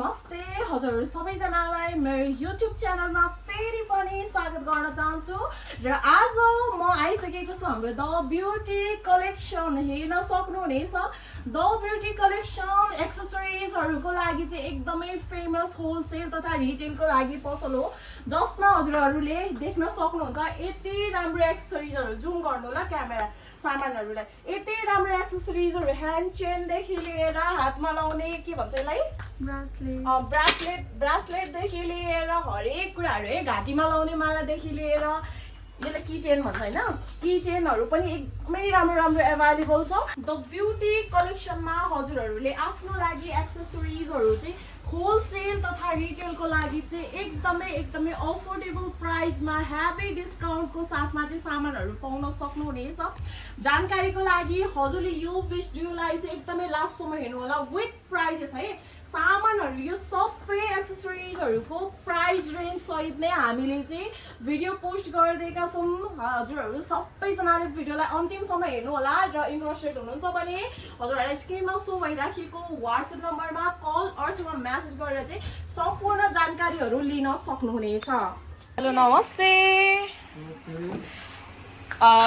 नमस्ते हजुरहरु सबैजनालाई मेरो YouTube च्यानलमा फेरि पनि स्वागत गर्न चाहन्छु र आज म आइसकेको छु हाम्रो द ब्युटी कलेक्सन हेर्न सक्नुहुनेछ द ब्युटी कलेक्सन एक्सेसरिजहरुको लागि चाहिँ एकदमै फेमस होलसेल तथा रिटेलको लागि पसल हो जसमा हजुरहरुले देख्न सक्नुहुन्छ यति राम्रो एक्सेसरिजहरु जुम गर्नु होला क्यामेरा सामानहरुलाई यति राम्रो एक्सेसरिजहरु ह्यान्ड चेन देखि लिएर हातमा लाउने के भन्छ यसलाई ब्रासलेट देखि लिएर हरेक कुराहरु है घाटीमा लाउने मालादेखि लिएर यसलाई की चेन भन्छ हैन की चेनहरु पनि एकदमै राम्रो अवेलेबल छ द ब्युटी कलेक्सनमा हजुरहरुले आफ्नो लागि एक्सेसरिजहरु चाहिँ होलसेल तथा रिटेलको लागि चाहिँ एकदमै अफोर्डेबल प्राइसमा ह्यापी डिस्काउन्टको साथमा चाहिँ सामानहरु पाउन सक्नुहुनेछ जानकारीको लागि हजुरले यो भिडियोलाई चाहिँ एकदमै लास्टसम्म हेर्नु होला विथ प्राइसेस है सामानहरु यो सबै एक्सेसरिजहरुको प्राइस रेन्ज सहित नै हामीले चाहिँ भिडियो पोस्ट गरिदिएका छौं हजुरहरु सबैजनाले भिडियोलाई अन्तिमसम्म हेर्नु होला र इन्ट्रेस्टेड हुनुहुन्छ भने हजुरहरुलाई स्क्रिनमा सो भइराखेको WhatsApp नम्बरमा कल अथवा मेसेज गरेर चाहिँ सम्पूर्ण जानकारीहरु लिन सक्नुहुनेछ हेलो नमस्ते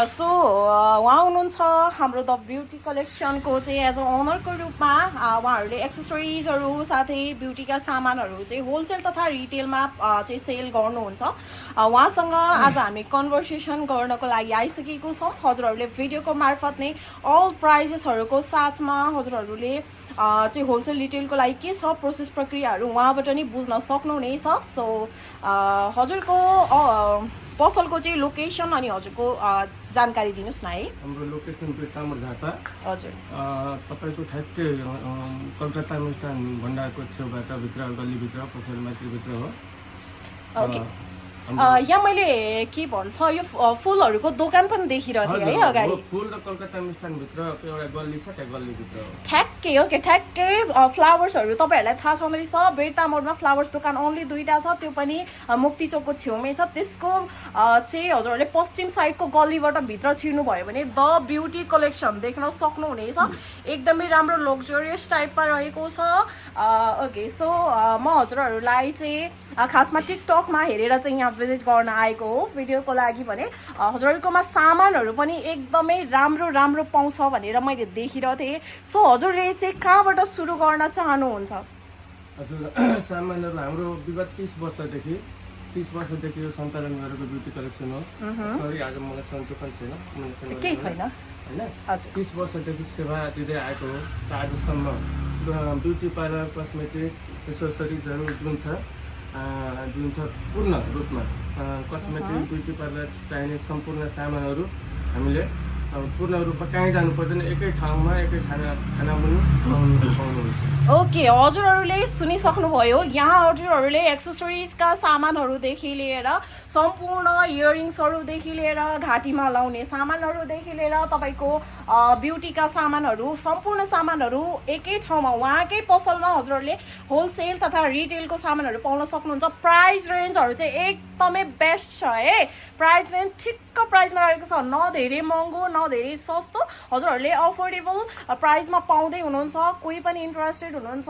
सो उहाँ हुनुहुन्छ हाम्रो द ब्युटी कलेक्सनको चाहिँ एज अ ओनरको रूपमा उहाँहरूले एक्सेसरिजहरू साथै ब्युटीका सामानहरू चाहिँ होलसेल तथा रिटेलमा चाहिँ सेल गर्नुहुन्छ उहाँसँग आज हामी कन्भर्सेसन गर्नको लागि आइसकेको छौँ हजुरहरूले भिडियोको मार्फत नै अल प्राइजेसहरूको साथमा हजुरहरूले चाहिँ होलसेल रिटेलको लागि के छ प्रोसेस प्रक्रियाहरू उहाँबाट नै बुझ्न सक्नुहुनेछ सो हजुरको पसलको चाहिँ लोकेसन अनि हजुरको जानकारी दिनुस् न है हाम्रो लोकेसन पेटामर झापा हजुर तपाईको ठ्याक्कै कलकत्ता मिष्टान भण्डारको छेउबाट भित्र गल्लीभित्र पोखरी माथिभित्र हो ओके यहाँ मैले के भन्छ यो फुलहरुको दोकान पनि देखिरहेको थिएँ है अगाडि फुल र कलकत्ता मिष्टान भित्र एउटा गल्ली छ त्यो गल्ली भित्र हो ठ्याक्कै ओके ठ्याक्कै फ्लावर्सहरु तपाईहरुलाई थाहा छँदैछ बेरता मोडमा फ्लावर्स दोकान ओन्ली दुईटा छ त्यो पनि मुक्ति चोकको छेउमै छ त्यसको चाहिँ हजुरहरुले पश्चिम साइडको गल्लीबाट भित्र छिर्नु भयो भने द ब्युटी कलेक्सन देख्न सक्नुहुनेछ एकदमै राम्रो लग्जरियस टाइपमा रहेको छ ओके सो म हजुरहरुलाई चाहिँ खासमा टिकटकमा हेरेर चाहिँ यहाँ भिजिट गर्न आएको हो भिडियोको लागि भने हजुरहरुकोमा सामानहरु पनि एकदमै राम्रो पाउँछ भनेर मैले देखिरहेको थिएँ सो हजुरले चाहिँ कहाँबाट सुरु गर्न चाहनुहुन्छ हजुर सामानहरु हाम्रो विगत 30 वर्षदेखि यो सञ्चालन गरेको ब्युटी कलेक्सन हो सरी आज मलाई सन्चो पनि छैन केही छैन हैन 30 वर्षदेखि सेवा दिँदै आएको हो र आजसम्म ब्युटी पार्लर कस्मेटिक एक्सेसरिजहरु जुन छ पूर्ण रूपमा कस्मेटिक ब्युटी पार्लर चाहिने सम्पूर्ण सामानहरु हामीले पूर्ण रूपमा कहीँ जानु पर्दैन एकै ठाउँमा एकै खाना पनि पाउनुहुन्छ ओके हजुरहरुले सुनिसक्नुभयो यहाँ हजुरहरुले एक्सेसरिजका सामानहरुदेखि लिएर सम्पूर्ण इयरिङ्सहरुदेखि लिएर घाटीमा लाउने सामानहरुदेखि लिएर तपाईको ब्युटीका सामानहरु सम्पूर्ण सामानहरु एकै ठाउँमा उहाँकै पसलमा हजुरहरुले होलसेल तथा रिटेलको सामानहरु पाउन सक्नुहुन्छ प्राइस रेन्जहरु चाहिँ एकदमै बेस्ट छ है प्राइस रेन्ज ठिक्क प्राइसमा रहेको छ न धेरै महँगो न धेरै सस्तो हजुरहरुले अफोर्डेबल प्राइसमा पाउँदै हुनुहुन्छ कोही पनि इन्ट्रेस्टेड हुनुहुन्छ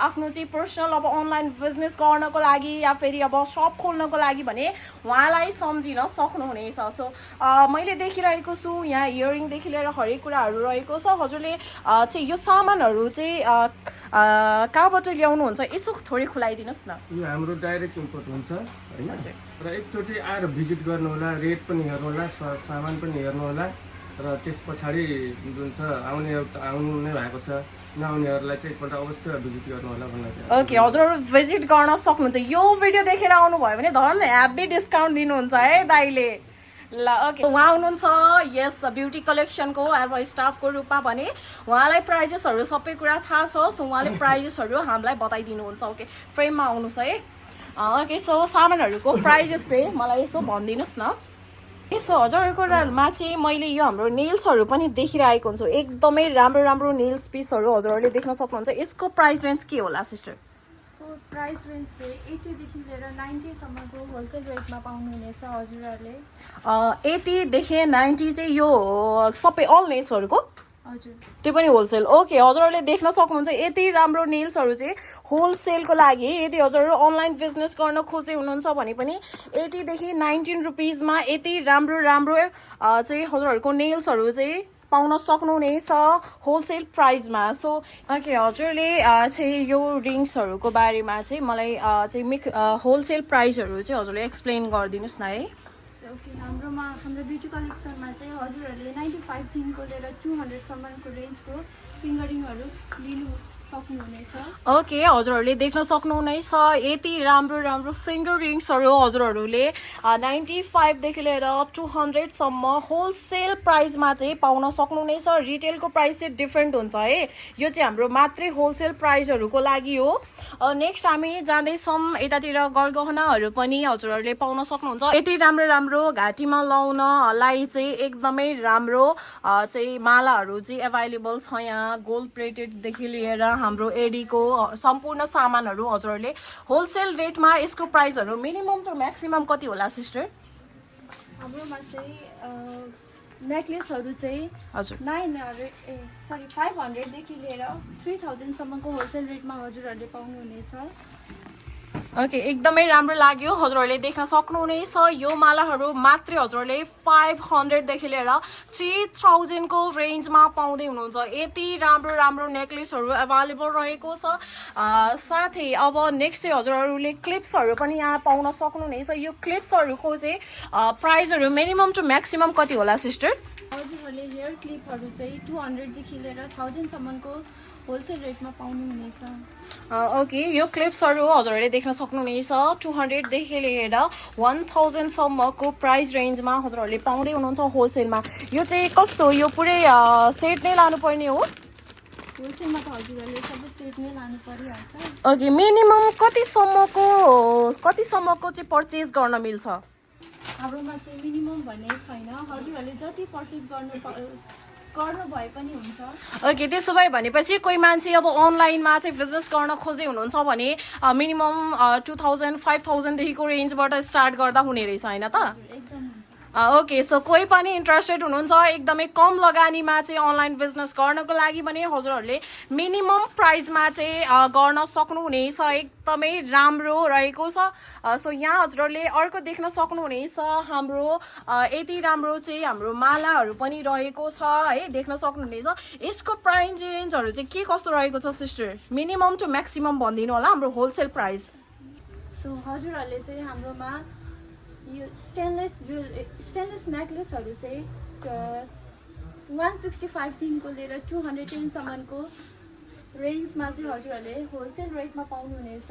आफ्नो चाहिँ पर्सनल अब अनलाइन बिजनेस गर्नको लागि या फेरि अब शप खोल्नको लागि भने उहाँलाई सम्झिन सक्नुहुनेछ सो मैले देखिरहेको छु यहाँ इयरिङदेखि लिएर हरेक कुराहरू रहेको छ हजुरले चाहिँ यो सामानहरू चाहिँ कहाँबाट ल्याउनुहुन्छ यसो थोरै खुलाइदिनुहोस् न यो हाम्रो डाइरेक्ट इम्पोर्ट हुन्छ हैन र एकचोटि आएर भिजिट गर्नु होला रेट पनि हेर्नु होला सामान पनि हेर्नु होला र त्यसपछि जुन छ आउने नै भएको छ नआउनेहरूलाई चाहिँ एकपल्ट अवश्य भिजिट गर्नु होला भन्ने ओके हजुरहरु भिजिट गर्न सक्नुहुन्छ यो भिडियो देखेर आउनु भयो भने धन ह्यापी डिस्काउन्ट दिनुहुन्छ है दाइले ल ओके उहाँ हुनुहुन्छ यस ब्युटी कलेक्सनको एज अ स्टाफको रूपमा भने उहाँलाई प्राइजेसहरु सबै कुरा थाहा छ सो उहाँले प्राइजेसहरु हामीलाई बताइदिनुहुन्छ ओके फ्रेममा आउनुहोस् है ओके सो सामानहरुको प्राइजेस चाहिँ मलाई यसो भनिदिनुस् न यसो हजुरहरुकोमा चाहिँ मैले यो हाम्रो नेल्सहरु पनि देखिरहेको हुन्छु एकदमै राम्रो नेल्स पिसहरु हजुरहरुले देख्न सक्नुहुन्छ यसको प्राइस रेन्ज के होला सिस्टर प्राइस रेन्ज चाहिँ 80 देखि लिएर 90 सम्मको होलसेल रेटमा पाउनुहुनेछ हजुरहरुले 80 देखि 90 चाहिँ यो सबै अल नेल्सहरुको हजुर त्यो पनि होलसेल ओके हजुरहरूले देख्न सक्नुहुन्छ यति राम्रो नेल्सहरू चाहिँ होलसेलको लागि यदि हजुरहरू अनलाइन बिजनेस गर्न खोज्दै हुनुहुन्छ भने पनि 80 देखि 19 रुपिसमा यति राम्रो राम्रो चाहिँ हजुरहरूको नेल्सहरू चाहिँ पाउन सक्नुहुनेछ होलसेल प्राइसमा सो ओके हजुरले चाहिँ यो रिङ्सहरूको बारेमा चाहिँ मलाई चाहिँ होलसेल प्राइसहरू चाहिँ हजुरले एक्सप्लेन गरिदिनुहोस् न है ओके हाम्रो ब्युटी कलेक्सनमा चाहिँ हजुरहरूले 95 देखिको लिएर 200 सम्मको रेन्जको फिङ्गरिङहरू लिनु सक्नुहुनेछ ओके हजुरहरूले देख्न सक्नुहुनेछ यति राम्रो राम्रो फिङ्गर रिङ्सहरू हजुरहरूले 95 देखि लिएर 200 सम्म होलसेल प्राइसमा चाहिँ पाउन सक्नुहुनेछ रिटेलको प्राइस चाहिँ डिफ्रेन्ट हुन्छ है यो चाहिँ हाम्रो मात्रै होलसेल प्राइसहरूको लागि हो नेक्स्ट हामी जाँदैछौँ यतातिर गरगहनाहरू पनि हजुरहरूले पाउन सक्नुहुन्छ यति राम्रो राम्रो घाँटीमा लाउनलाई चाहिँ एकदमै राम्रो चाहिँ मालाहरू चाहिँ एभाइलेबल छ यहाँ गोल्ड प्लेटेडदेखि लिएर हाम्रो एडीको सम्पूर्ण सामानहरू हजुरहरूले होलसेल रेटमा यसको प्राइसहरू मिनिमम टु म्याक्सिमम कति होला सिस्टर हाम्रोमा चाहिँ नेक्लेसहरू चाहिँ हजुर 500 देखि लिएर 3000 सम्मको होलसेल रेटमा हजुरहरूले पाउनुहुनेछ ओके एकदमै राम्रो लाग्यो हजुरहरूले देख्न सक्नुहुनेछ यो मालाहरू मात्रै हजुरहरूले 500 देखि लिएर 3000 को रेन्जमा पाउँदै हुनुहुन्छ यति राम्रो राम्रो नेक्लेसहरू एभाइलेबल रहेको छ साथै अब नेक्स्ट चाहिँ हजुरहरूले क्लिप्सहरू पनि यहाँ पाउन सक्नुहुनेछ यो क्लिप्सहरूको चाहिँ प्राइसहरू मिनिमम टु म्याक्सिमम कति होला सिस्टर हजुरहरूले हेयर क्लिपहरू चाहिँ 200 देखि लिएर 1000 सम्मको होलसेल रेटमा पाउनुहुनेछ ओके यो क्लिप्सहरू हजुरहरूले देख्न सक्नुहुनेछ 200 देखि लिएर 1000 सम्मको प्राइस रेन्जमा हजुरहरूले पाउँदै हुनुहुन्छ होलसेलमा यो चाहिँ कस्तो यो पुरै सेट नै लानुपर्ने हो होलसेलमा त हजुरहरूले सबै सेट नै लानु परिहाल्छ ओके मिनिमम कतिसम्मको चाहिँ पर्चेस गर्न मिल्छ हाम्रोमा चाहिँ मिनिमम भन्ने छैन हजुरहरूले जति पर्चेस गर्नु भए पनि हुन्छ ओके त्यसो भए भनेपछि कोही मान्छे अब अनलाइनमा चाहिँ बिजनेस गर्न खोज्दै हुनुहुन्छ भने मिनिमम 2000 5000 देखिको रेन्जबाट स्टार्ट गर्दा हुने रहेछ होइन त एकदम हुन्छ ओके सो कोही पनि इन्ट्रेस्टेड हुनुहुन्छ एकदमै कम लगानीमा चाहिँ अनलाइन बिजनेस गर्नको लागि भने हजुरहरूले मिनिमम प्राइसमा चाहिँ गर्न सक्नुहुनेछ एकदमै राम्रो रहेको छ सो यहाँ हजुरहरूले अर्को देख्न सक्नुहुनेछ हाम्रो यति राम्रो चाहिँ हाम्रो मालाहरू पनि रहेको छ है देख्न सक्नुहुनेछ यसको प्राइस रेन्जहरू चाहिँ के कस्तो रहेको छ सिस्टर मिनिमम टु म्याक्सिमम भनिदिनु होला हाम्रो होलसेल प्राइस सो हजुरहरूले चाहिँ हाम्रोमा यो स्टेनलेस नेक्लेसहरू चाहिँ 165 देखिको लिएर 210 सम्मको रेन्जमा चाहिँ हजुरहरूले होलसेल रेटमा पाउनुहुनेछ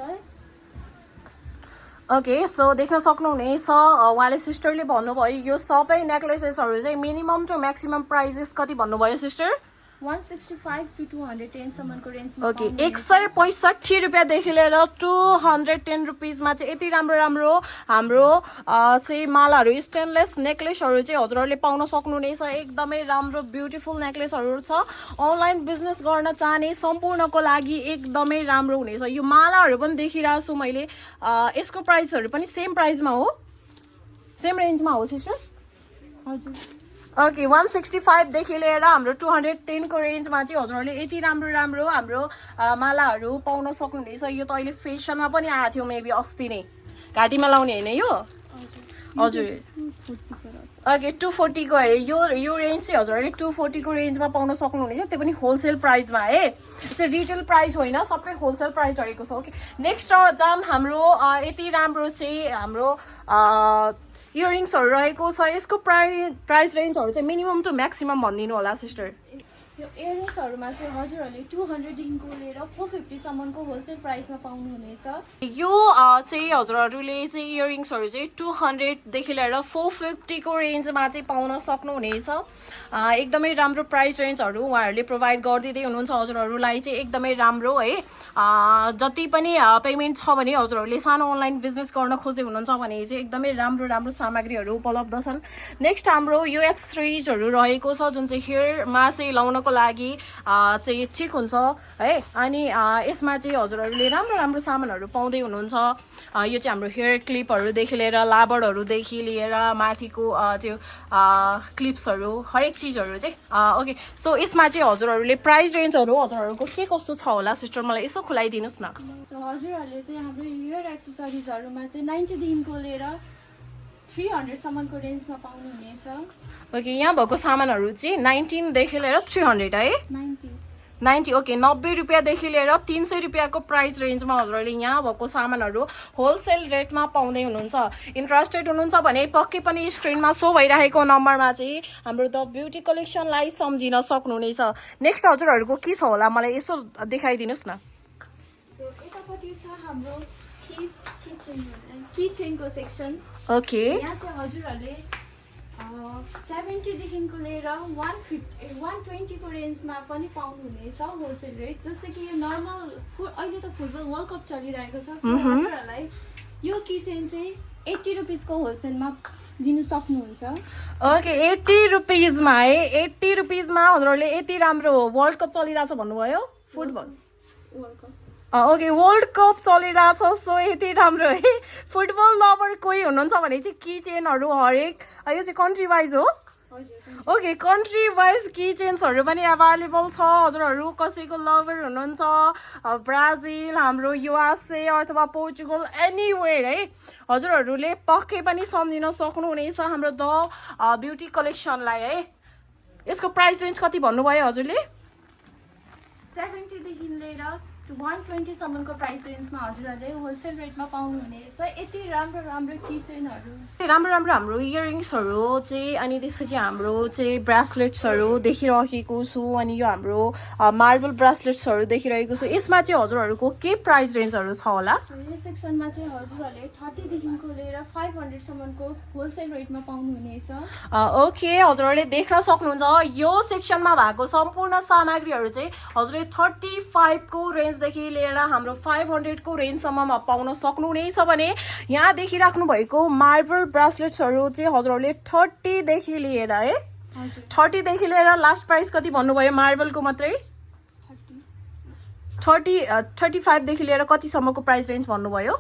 ओके सो देख्न सक्नुहुनेछ उहाँले सिस्टरले भन्नुभयो यो सबै नेक्लेसेसहरू चाहिँ मिनिमम टु म्याक्सिमम प्राइजेस कति भन्नुभयो सिस्टर 165 to 210 सम्मको रेन्जमा ओके 165 रुपियाँदेखि लिएर 210 रुपिसमा चाहिँ यति राम्रो राम्रो हाम्रो चाहिँ मालाहरू स्टेनलेस नेक्लेसहरू चाहिँ हजुरहरूले पाउन सक्नुहुनेछ एकदमै राम्रो ब्युटिफुल नेक्लेसहरू छ अनलाइन बिजनेस गर्न चाहने सम्पूर्णको लागि एकदमै राम्रो हुनेछ यो मालाहरू पनि देखिरहेको छु मैले यसको प्राइसहरू पनि सेम प्राइसमा हो सेम रेन्जमा हो सिस्टर हजुर ओके 165 देखि लिएर हाम्रो 210 को रेन्जमा चाहिँ हजुरहरूले यति राम्रो राम्रो हाम्रो मालाहरू पाउन सक्नुहुनेछ यो त अहिले फेसनमा पनि आएको थियो मेबी अस्ति नै घाँटीमा लाउने होइन यो हजुर ओके 240 को अरे यो रेन्ज चाहिँ हजुरहरूले 240 को रेन्जमा पाउन सक्नुहुनेछ त्यो पनि होलसेल प्राइसमा है चाहिँ रिटेल प्राइस होइन सबै होलसेल प्राइस रहेको छ ओके नेक्स्ट जाम हाम्रो यति राम्रो चाहिँ हाम्रो इयरिङ्सहरू रहेको छ यसको प्राइस रेन्जहरू चाहिँ मिनिमम टु म्याक्सिमम भनिदिनु होला सिस्टर यो इयरिङ्सहरूमा चाहिँ हजुरहरूले 200 देखिको लिएर 450 सम्मको होलसेल प्राइसमा पाउनुहुनेछ यो चाहिँ हजुरहरूले चाहिँ इयरिङ्सहरू चाहिँ 200 देखि लिएर 450 को रेन्जमा चाहिँ पाउन सक्नुहुनेछ एकदमै राम्रो प्राइस रेन्जहरू उहाँहरूले प्रोभाइड गरिदिँदै हुनुहुन्छ हजुरहरूलाई चाहिँ एकदमै राम्रो है जति पनि पेमेन्ट छ भने हजुरहरूले सानो अनलाइन बिजनेस गर्न खोज्दै हुनुहुन्छ भने चाहिँ एकदमै राम्रो राम्रो सामग्रीहरू उपलब्ध छन् नेक्स्ट हाम्रो यो एक्सरिजहरू रहेको छ जुन चाहिँ हेयरमा चाहिँ लाउनको गर्नको लागि चाहिँ ठिक हुन्छ है। अनि यसमा चाहिँ हजुरहरूले राम्रो राम्रो सामानहरू पाउँदै हुनुहुन्छ। यो चाहिँ हाम्रो हेयर क्लिपहरूदेखि लिएर लाबरहरूदेखि लिएर माथिको त्यो क्लिप्सहरू हरेक चिजहरू चाहिँ ओके। सो यसमा चाहिँ हजुरहरूले प्राइस रेन्जहरू हजुरहरूको के कस्तो छ होला सिस्टर, मलाई यसो खुलाइदिनुहोस् न। सो हजुरहरूले चाहिँ हाम्रो हेयर एक्सेसरिजहरूमा चाहिँ 90 देखिको लिएर 300 सम्मको रेन्जमा पाउनुहुनेछ। ओके, यहाँ भएको सामानहरू चाहिँ 19 देखि लिएर 300 है। 90 ओके, 90 रुपियाँदेखि लिएर 300 रुपियाँको प्राइस रेन्जमा हजुरहरूले यहाँ भएको सामानहरू होलसेल रेटमा पाउँदै हुनुहुन्छ। इन्ट्रेस्टेड हुनुहुन्छ भने पक्कै पनि स्क्रिनमा सो भइरहेको नम्बरमा चाहिँ हाम्रो द ब्युटी कलेक्सनलाई सम्झिन सक्नुहुनेछ। नेक्स्ट हजुरहरूको के छ होला मलाई यसो देखाइदिनुहोस् न। यतापट्टि छ हाम्रो किचनको सेक्सन। ओके, यहाँ चाहिँ हजुरहरूले 70 देखिको लिएर 120 को रेन्जमा पनि पाउनुहुनेछ होलसेल रेट। जस्तै कि यो नर्मल अहिले त फुटबल वर्ल्ड कप चलिरहेको छ, सो हजुरहरूलाई यो किचन चाहिँ 80 रुपिजको होलसेलमा लिन सक्नुहुन्छ। ओके, 80 रुपिजमा है। 80 रुपिजमा हजुरहरूले यति राम्रो वर्ल्ड कप चलिरहेछ भन्नुभयो, football world cup. Okay, world cup चलिरहेछ, सो यति राम्रो है। फुटबल लभर कोही हुनुहुन्छ भने चाहिँ किचेनहरू हरेक यो चाहिँ कन्ट्री वाइज हो। ओके, कन्ट्री वाइज किचेन्सहरू पनि एभाइलेबल छ। हजुरहरू कसैको लभर हुनुहुन्छ ब्राजिल, हाम्रो युएसए अथवा पोर्चुगल, एनीवेयर है, हजुरहरूले पक्कै पनि सम्झिन सक्नुहुनेछ हाम्रो द ब्युटी कलेक्सनलाई है। यसको प्राइस रेन्ज कति भन्नुभयो हजुरले? 70 देखि लिएर 120 सम्मको प्राइस रेन्जमा हजुरहरूले होलसेल रेटमा पाउनुहुनेछ। यति राम्रो राम्रो किचनहरू, राम्रो राम्रो हाम्रो इयरिङ्सहरू चाहिँ, अनि त्यसपछि हाम्रो चाहिँ ब्रासलेट्सहरू देखिरहेको छु। अनि यो हाम्रो मार्बल ब्रासलेट्सहरू देखिरहेको छु। यसमा चाहिँ हजुरहरूको के प्राइस रेन्जहरू छ होला? यो सेक्सनमा चाहिँ हजुरहरूले 30 देखिको लिएर 500 सम्मको होलसेल रेटमा पाउनुहुनेछ। ओके, हजुरहरूले देख्न सक्नुहुन्छ यो सेक्सनमा भएको सम्पूर्ण सामग्रीहरू चाहिँ हजुरले 35 को रेन्जदेखि लिएर हाम्रो 500 को रेन्जसम्ममा पाउन सक्नुहुनेछ भने यहाँ देखिराख्नु भएको मार्बल ब्रासलेट्सहरू चाहिँ हजुरहरूले 30 देखि लिएर है, 30 देखि लिएर लास्ट प्राइस कति भन्नुभयो मार्बलको मात्रै? 35 देखि लिएर कतिसम्मको प्राइस रेन्ज भन्नुभयो?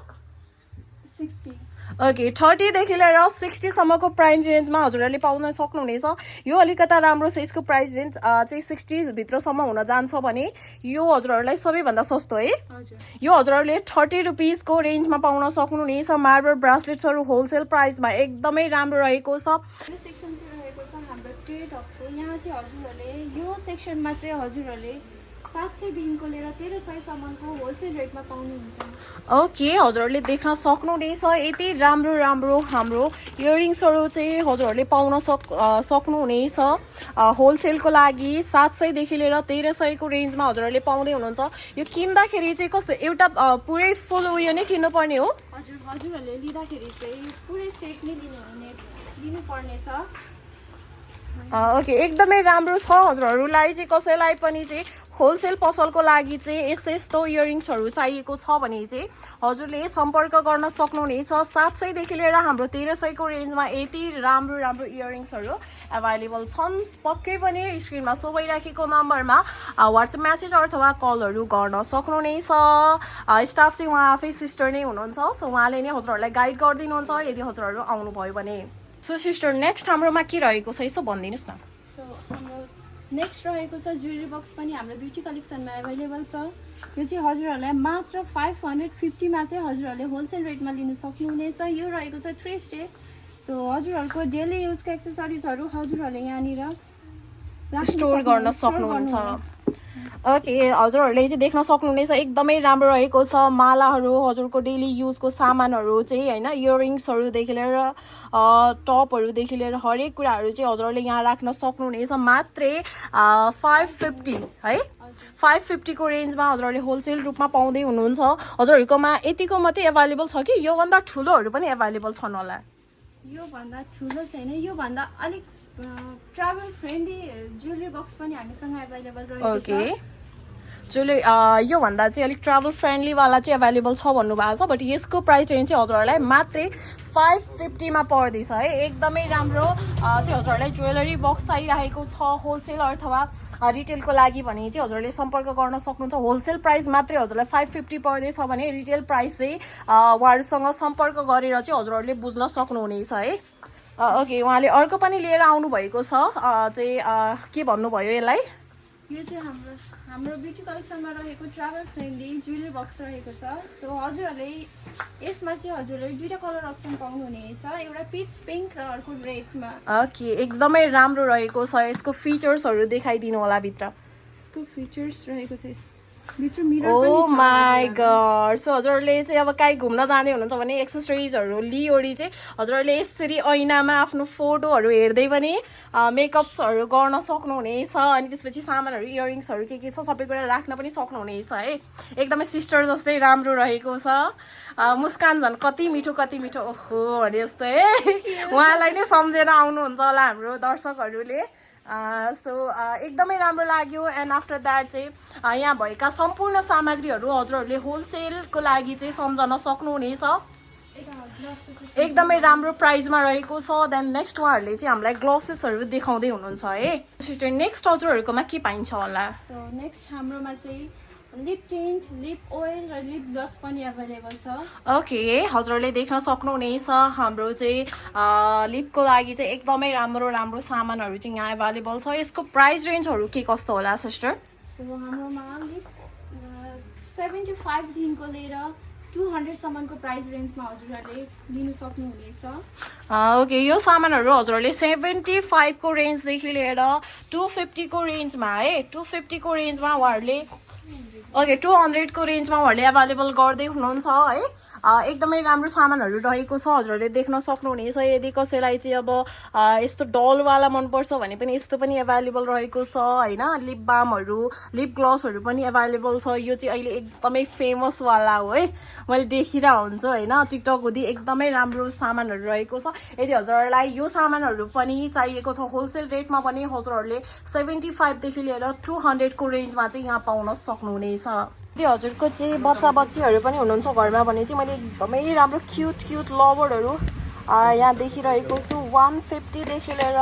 60। ओके, 30 देखि लिएर 60 सम्मको प्राइस रेन्जमा हजुरहरूले पाउन सक्नुहुनेछ। यो अलिकता राम्रो छ, यसको प्राइस रेन्ज चाहिँ 60 भित्रसम्म हुन जान्छ भने यो हजुरहरूलाई सबैभन्दा सस्तो है। यो हजुरहरूले 30 रुपिजको रेन्जमा पाउन सक्नुहुनेछ। मार्बल ब्रासलेट्सहरू होलसेल प्राइसमा एकदमै राम्रो रहेको छ। यो सेक्सन चाहिँ रहेको छ हाम्रो ट्रेड हबको। यहाँ चाहिँ हजुरहरूले यो सेक्सनमा चाहिँ हजुरहरूले 700 देखिको लिएर 1300 सम्मको होलसेल रेटमा पाउनुहुन्छ। ओके, हजुरहरूले देख्न सक्नुहुनेछ यति राम्रो राम्रो हाम्रो इयरिङ्सहरू चाहिँ हजुरहरूले पाउन सक्नुहुनेछ। होलसेलको लागि 700 देखि लिएर 1300 को रेन्जमा हजुरहरूले पाउँदै हुनुहुन्छ। यो किन्दाखेरि चाहिँ कस्तो एउटा पुरै फुल उयो नै किन्नुपर्ने हो? हजुरहरूले लिँदाखेरि चाहिँ पुरै सेट नै लिनुपर्नेछ। ओके, एकदमै राम्रो छ। हजुरहरूलाई चाहिँ कसैलाई पनि चाहिँ होलसेल पसलको लागि चाहिँ यस्तो इयरिङ्सहरू चाहिएको छ भने चाहिँ हजुरले सम्पर्क गर्न सक्नुहुनेछ। 700 देखि लिएर हाम्रो 1300 को रेन्जमा यति राम्रो राम्रो इयरिङ्सहरू एभाइलेबल छन्। पक्कै पनि स्क्रिनमा सो भइराखेको नम्बरमा वाट्सएप म्यासेज अथवा कलहरू गर्न सक्नुहुनेछ। स्टाफ चाहिँ उहाँ आफै सिस्टर नै हुनुहुन्छ, सो उहाँले नै हजुरहरूलाई गाइड गरिदिनुहुन्छ यदि हजुरहरू आउनुभयो भने। सो सिस्टर, नेक्स्ट हाम्रोमा के रहेको छ यसो भनिदिनुहोस् न। सो हाम्रो नेक्स्ट रहेको छ ज्वेलरी बक्स पनि हाम्रो ब्युटी कलेक्सनमा एभाइलेबल छ। यो चाहिँ हजुरहरूलाई मात्र 550 मा चाहिँ हजुरहरूले होलसेल रेटमा लिन सक्नुहुनेछ। यो रहेको छ 3 स्टेप। सो हजुरहरूको डेली युजको एक्सेसरिजहरू हजुरहरूले यहाँनिर स्टोर गर्न सक्नुहुन्छ। ओके, हजुरहरूले चाहिँ देख्न सक्नुहुनेछ एकदमै राम्रो रहेको छ। मालाहरू, हजुरको डेली युजको सामानहरू चाहिँ होइन, इयरिङ्सहरूदेखि लिएर टपहरूदेखि लिएर हरेक कुराहरू चाहिँ हजुरहरूले यहाँ राख्न सक्नुहुनेछ। मात्रै 550 है, 550 को रेन्जमा हजुरहरूले होलसेल रूपमा पाउँदै हुनुहुन्छ। हजुरहरूकोमा यतिको मात्रै एभाइलेबल छ कि योभन्दा ठुलोहरू पनि एभाइलेबल छन् होला? योभन्दा ठुलो छैन, योभन्दा अलिक ट्राभल फ्रेन्डली ज्वेलरी बक्स पनि हामीसँग एभाइलेबल रहेको छ। जुले योभन्दा चाहिँ अलिक ट्राभल फ्रेन्डलीवाला चाहिँ एभाइलेबल छ भन्नुभएको छ बट यसको प्राइस रेन्ज चाहिँ हजुरहरूलाई मात्रै 550 मा पर्दैछ है एकदमै राम्रो चाहिँ हजुरहरूलाई ज्वेलरी बक्स चाहिरहेको छ होलसेल अथवा रिटेलको लागि भने चाहिँ हजुरहरूले सम्पर्क गर्न सक्नुहुन्छ होलसेल प्राइस मात्रै हजुरलाई 550 पर्दैछ भने रिटेल प्राइस चाहिँ उहाँहरूसँग सम्पर्क गरेर चाहिँ हजुरहरूले बुझ्न सक्नुहुनेछ है ओके उहाँले अर्को पनि लिएर आउनु भएको छ चाहिँ के भन्नुभयो यसलाई यो चाहिँ हाम्रो ब्युटी कलेक्सनमा रहेको ट्राभल फ्रेन्डली ज्वेलरी बक्स रहेको छ सो हजुरहरूले यसमा चाहिँ हजुरहरूले दुईटा कलर अप्सन पाउनुहुनेछ एउटा पिच पिङ्क र अर्को रेडमा ओके एकदमै राम्रो रहेको छ यसको फिचर्सहरू देखाइदिनु होला भित्र यसको फिचर्स रहेको छ भित्र मिरर ओ पनि छ माई गॉड सो हजुरहरूले चाहिँ अब काहीँ घुम्न जाँदै हुनुहुन्छ भने एक्सेसरिजहरू लिओरी चाहिँ हजुरहरूले यसरी ऐनामा आफ्नो फोटोहरू हेर्दै पनि मेकअप्सहरू गर्न सक्नुहुनेछ अनि त्यसपछि सामानहरू इयरिङ्सहरू के छ सबै कुरा राख्न पनि सक्नुहुनेछ है एकदमै सिस्टर जस्तै राम्रो रहेको छ मुस्कान झन् कति मिठो ओहो भने जस्तो है उहाँलाई नै सम्झेर आउनुहुन्छ होला हाम्रो दर्शकहरूले सो एकदमै राम्रो लाग्यो एन्ड आफ्टर द्याट चाहिँ यहाँ भएका सम्पूर्ण सामग्रीहरू हजुरहरूले होलसेलको लागि चाहिँ सम्झन सक्नुहुनेछ एकदमै राम्रो प्राइसमा रहेको छ देन नेक्स्ट उहाँहरूले चाहिँ हामीलाई ग्लसेसहरू देखाउँदै हुनुहुन्छ है नेक्स्ट हजुरहरूकोमा के पाइन्छ होला सो नेक्स्ट हाम्रोमा चाहिँ लिप टिन्ट लिप ओइल र लिप ग्लस पनि एभाइलेबल छ ओके हजुरहरूले देख्न सक्नुहुनेछ हाम्रो चाहिँ लिपको लागि चाहिँ एकदमै राम्रो सामानहरू चाहिँ यहाँ एभाइलेबल छ यसको प्राइस रेन्जहरू के कस्तो होला सिस्टर सो हाम्रोमा लिप 75 देखिको लिएर 200 सम्मको प्राइस रेन्जमा हजुरहरूले लिन सक्नुहुनेछ ओके यो सामानहरू हजुरहरूले 75 को रेन्जदेखि लिएर 250 को रेन्जमा है 250 को रेन्जमा उहाँहरूले ओके 200 को रेन्जमा उहाँहरूले एभाइलेबल गर्दै हुनुहुन्छ है एकदमै राम्रो सामानहरू रहेको छ हजुरहरूले देख्न सक्नुहुनेछ यदि कसैलाई चाहिँ अब यस्तो डलवाला मनपर्छ भने पनि यस्तो पनि एभाइलेबल रहेको छ होइन लिप बामहरू लिप ग्लसहरू पनि एभाइलेबल छ यो चाहिँ अहिले एकदमै फेमसवाला हो है मैले देखिरहेको हुन्छु होइन टिकटक हुँदी एकदमै राम्रो सामानहरू रहेको छ यदि हजुरहरूलाई यो सामानहरू पनि चाहिएको छ होलसेल रेटमा पनि हजुरहरूले 75 देखि लिएर 200 को रेन्जमा चाहिँ यहाँ पाउन सक्नुहुनेछ यदि हजुरको चाहिँ बच्चाबच्चीहरू पनि हुनुहुन्छ घरमा भने चाहिँ मैले एकदमै राम्रो क्युट लभरहरू यहाँ देखिरहेको छु 150 देखि लिएर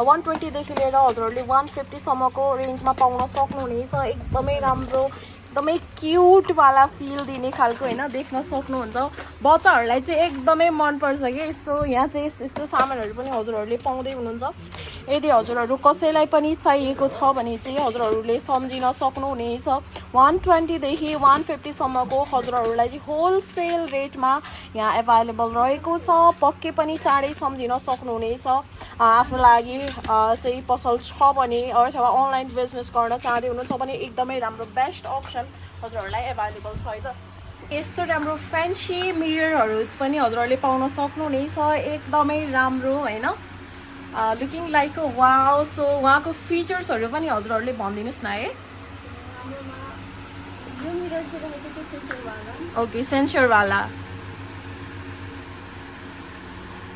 120 देखि लिएर हजुरहरूले 150 सम्मको रेन्जमा पाउन सक्नुहुनेछ एकदमै राम्रो एकदमै क्युटवाला फिल दिने खालको होइन देख्न सक्नुहुन्छ बच्चाहरूलाई चाहिँ एकदमै मनपर्छ कि सो यहाँ चाहिँ यस्तो सामानहरू पनि हजुरहरूले पाउँदै हुनुहुन्छ यदि हजुरहरू कसैलाई पनि चाहिएको छ भने चाहिँ हजुरहरूले सम्झिन सक्नुहुनेछ 120 देखि 150 सम्मको हजुरहरूलाई चाहिँ होलसेल रेटमा यहाँ एभाइलेबल रहेको छ पक्कै पनि चाँडै सम्झिन सक्नुहुनेछ आफ्नो लागि चाहिँ पसल छ भने अथवा अनलाइन बिजनेस गर्न चाहँदै हुनुहुन्छ भने एकदमै राम्रो बेस्ट अप्सन हजुरहरूलाई एभाइलेबल छ है त यस्तो राम्रो फ्यान्सी मिररहरू पनि हजुरहरूले पाउन सक्नुहुनेछ एकदमै राम्रो होइन लुकिङ लाइक वाउ सो उहाँको फिचर्सहरू पनि हजुरहरूले भनिदिनुहोस् न है यो मिरर चाहिँ रहेको छ सेन्सरवाला ओके सेन्सरवाला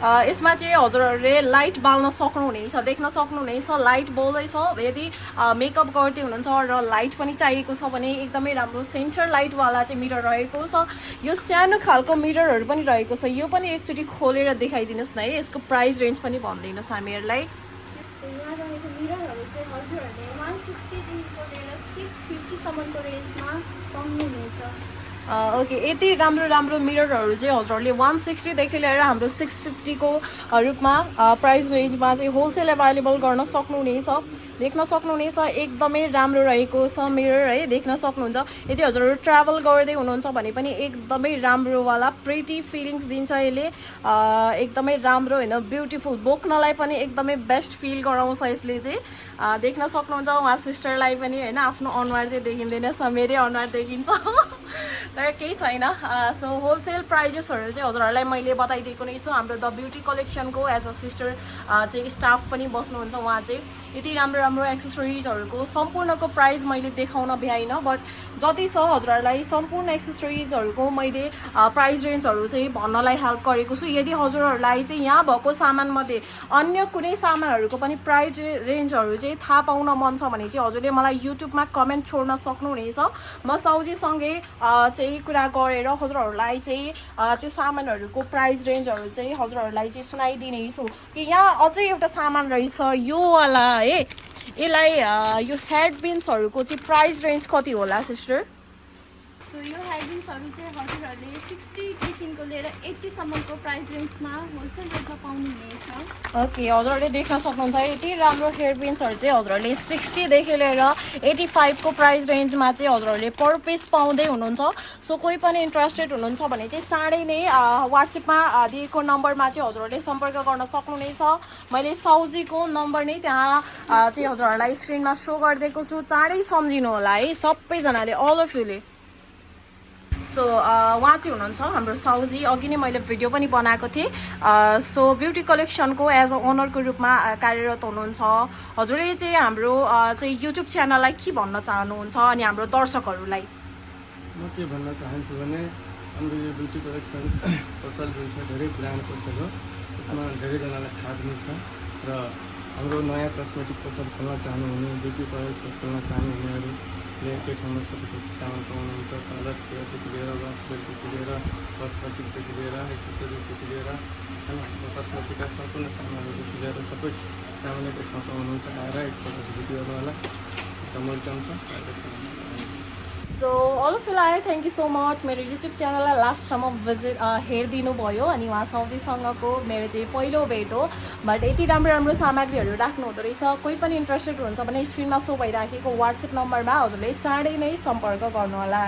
यसमा चाहिँ हजुरहरूले लाइट बाल्न सक्नुहुनेछ देख्न सक्नुहुनेछ लाइट बल्दैछ यदि मेकअप गर्दै हुनुहुन्छ र लाइट पनि चाहिएको छ भने एकदमै राम्रो सेन्सर लाइटवाला चाहिँ मिरर रहेको छ यो सानो खालको मिररहरू पनि रहेको छ यो पनि एकचोटि खोलेर देखाइदिनुहोस् न है यसको प्राइस रेन्ज पनि भनिदिनुहोस् हामीहरूलाई यहाँ रहेको मिररहरू चाहिँ हजुरहरूले 160 देखिको लिएर 650 सम्मको रेन्जमा पाउनुहुनेछ ओके यति राम्रो मिररहरू चाहिँ हजुरहरूले 160 देखि लिएर हाम्रो 650 को रूपमा प्राइस रेन्जमा चाहिँ होलसेल एभाइलेबल गर्न सक्नुहुनेछ देख्न सक्नुहुनेछ एकदमै राम्रो रहेको छ मिरर है देख्न सक्नुहुन्छ यदि हजुरहरू ट्राभल गर्दै हुनुहुन्छ भने पनि एकदमै राम्रोवाला प्रिटी फिलिङ्स दिन्छ यसले एकदमै राम्रो होइन ब्युटिफुल बोक्नलाई पनि एकदमै बेस्ट फिल गराउँछ यसले चाहिँ देख्न सक्नुहुन्छ उहाँ सिस्टरलाई पनि होइन आफ्नो अनुहार चाहिँ देखिँदैन मेरै अनुहार देखिन्छ तर केही छैन सो होलसेल प्राइजेसहरू चाहिँ हजुरहरूलाई मैले बताइदिएको नै छु हाम्रो द ब्युटी कलेक्सनको एज अ सिस्टर चाहिँ स्टाफ पनि बस्नुहुन्छ उहाँ चाहिँ यति राम्रो राम्रो एक्सेसरिजहरूको सम्पूर्णको प्राइस मैले देखाउन भ्याइनँ बट जति छ हजुरहरूलाई सम्पूर्ण एक्सेसरिजहरूको मैले प्राइस रेन्जहरू चाहिँ भन्नलाई हेल्प गरेको छु यदि हजुरहरूलाई चाहिँ यहाँ भएको सामानमध्ये अन्य कुनै सामानहरूको पनि प्राइस रेन्जहरू चाहिँ थाहा पाउन मन छ भने चाहिँ हजुरले मलाई युट्युबमा कमेन्ट छोड्न सक्नुहुनेछ म साउजीसँगै चाहिँ कुरा गरेर हजुरहरूलाई चाहिँ त्यो सामानहरूको प्राइस रेन्जहरू चाहिँ हजुरहरूलाई चाहिँ सुनाइदिनेछु कि यहाँ अझै एउटा सामान रहेछ यो वाला है यसलाई यो हेड बिन्सहरूको चाहिँ प्राइस रेन्ज कति होला सिस्टर सो यो हेडबिन्सहरू चाहिँ हजुरहरूले 60देखिको लिएर 80सम्मको प्राइस रेन्जमा होलसेल रेटमा पाउनुहुनेछ ओके हजुरहरूले देख्न सक्नुहुन्छ यति राम्रो हेयर पिन्सहरू चाहिँ हजुरहरूले 60देखि लिएर 85को प्राइस रेन्जमा चाहिँ हजुरहरूले पर पिस पाउँदै हुनुहुन्छ सो कोही पनि इन्ट्रेस्टेड हुनुहुन्छ भने चाहिँ चाँडै नै वाट्सएपमा दिएको नम्बरमा चाहिँ हजुरहरूले सम्पर्क गर्न सक्नुहुनेछ मैले साउजीको नम्बर नै त्यहाँ चाहिँ हजुरहरूलाई स्क्रिनमा सो गरिदिएको छु चाँडै सम्झिनु होला है सबैजनाले अल अफ युले सो उहाँ चाहिँ हुनुहुन्छ हाम्रो साउजी अघि नै मैले भिडियो पनि बनाएको थिएँ सो ब्युटी कलेक्सनको एज अ ओनरको रूपमा कार्यरत हुनुहुन्छ हजुरले चाहिँ हाम्रो चाहिँ युट्युब च्यानललाई के भन्न चाहनुहुन्छ अनि हाम्रो दर्शकहरूलाई म के भन्न चाहन्छु भने हाम्रो यो ब्युटी कलेक्सन पसल जुन छ धेरै पुरानो पसल हो त्यसमा धेरैजनालाई थाहा पनि छ र हाम्रो नयाँ कस्मेटिक पसल खोल्न चाहनुहुने ब्युटी प्रडक्ट खोल्न चाहनुहुनेहरूले त्यो ठाउँमा सबै सामान पाउनुहुन्छ कलर सेयरदेखि लिएर वासवेयरदेखि लिएर कस्मेटिकदेखि लिएर एक्सेसरिजदेखि लिएर होइन कस्मेटिकका सम्पूर्ण सामानहरूदेखि लिएर सबै सामान एक ठाउँ पाउनुहुन्छ आएर एकपल्ट भिडियो गर्नुहोला एकदम वेलकम छ सो अल अफ युलाई थ्याङ्क यू सो मच मेरो युट्युब च्यानललाई लास्टसम्म भिजिट हेरिदिनु भयो अनि उहाँ साउजीसँगको मेरो चाहिँ पहिलो भेट हो बट यति राम्रो राम्रो सामग्रीहरू राख्नु हुँदो रहेछ कोही पनि इन्ट्रेस्टेड हुनुहुन्छ भने स्क्रिनमा सो भइराखेको वाट्सएप नम्बरमा हजुरले चाँडै नै सम्पर्क गर्नुहोला